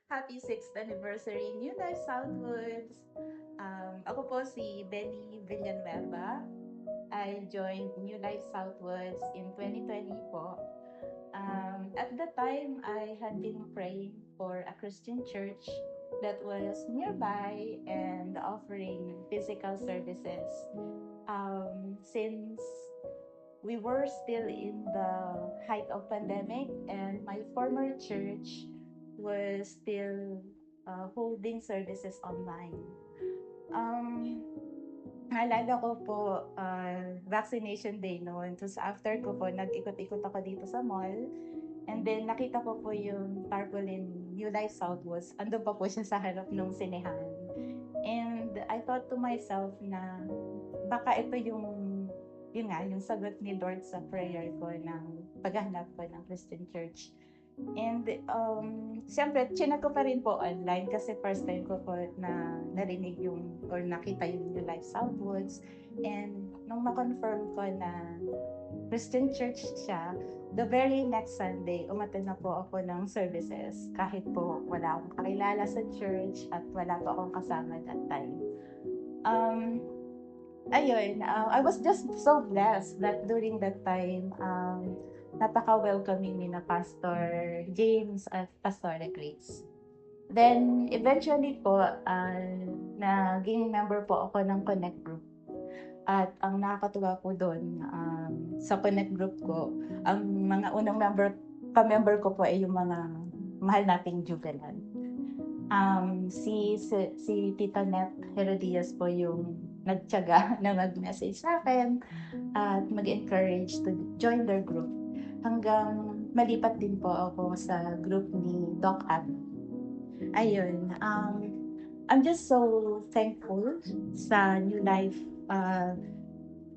Happy 6th anniversary New Life Southwoods! Ako po si Benny Villanueva. I joined New Life Southwoods in 2020 po. At the time, I had been praying for a Christian church that was nearby and offering physical services. Since we were still in the height of pandemic and my former church was still holding services online. Um, Naalala ko po, vaccination day noon. Tapos after ko po, nag-ikot-ikot ako dito sa mall. And then nakita ko po yung tarpaulin New Life Southwoods. Andun pa po siya sa harap ng sinehan. And I thought to myself na baka ito yun nga, yung sagot ni Lord sa prayer ko ng paghahanap ko ng Christian church. And siyempre, chinak ko pa rin po online kasi first time ko po na narinig yung or nakita yung New Life Southwoods. And nung ma-confirm ko na Christian church siya, the very next Sunday, umattend na po ako ng services kahit po wala akong kakilala sa church at wala po akong kasama that time. I was just so blessed that during that time, napaka-welcoming ni na Pastor James at Pastor Grace. Then, eventually po, naging member po ako ng Connect Group. At ang nakakatuwa po doon, sa Connect Group ko, ang mga unang ka-member ko po ay yung mga mahal nating juvenile. Si Tita Net Herodias po yung nagtiyaga na mag-message sa akin at mag-encourage to join their group. Hanggang malipat din po ako sa group ni Doc Ab. Ayun, I'm just so thankful sa New Life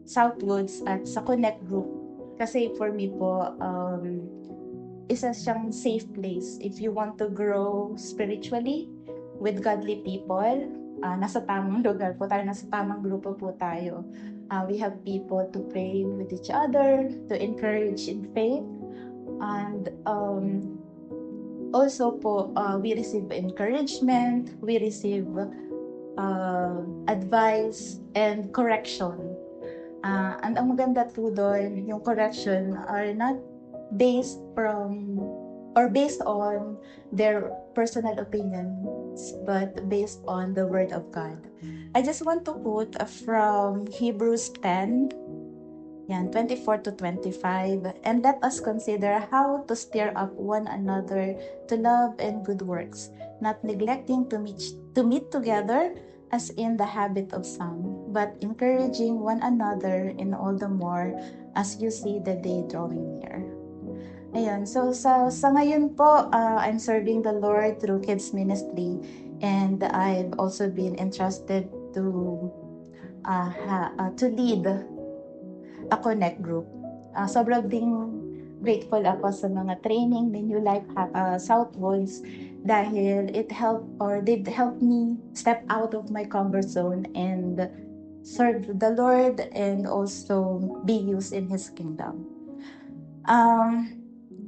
Southwoods at sa Connect Group. Kasi for me po, isa siyang safe place if you want to grow spiritually with godly people. Nasa tamang lugar po tayo, nasa tamang grupo po tayo. We have people to pray with each other, to encourage in faith, and also po, we receive encouragement, we receive advice and correction. And ang maganda po doon, yung correction are not based on their personal opinions, but based on the Word of God. I just want to quote from Hebrews 10, 24 to 25, and let us consider how to stir up one another to love and good works, not neglecting to meet together as in the habit of some, but encouraging one another in all the more as you see the day drawing near. Ayun, so sa ngayon po, I'm serving the Lord through kids ministry, and I've also been entrusted to lead a Connect group. Sobrang ding grateful ako sa mga training ni New Life Southwoods dahil they've helped me step out of my comfort zone and serve the Lord and also be used in His kingdom.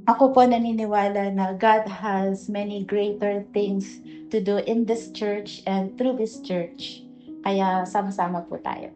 Ako po naniniwala na God has many greater things to do in this church and through this church. Kaya sama-sama po tayo.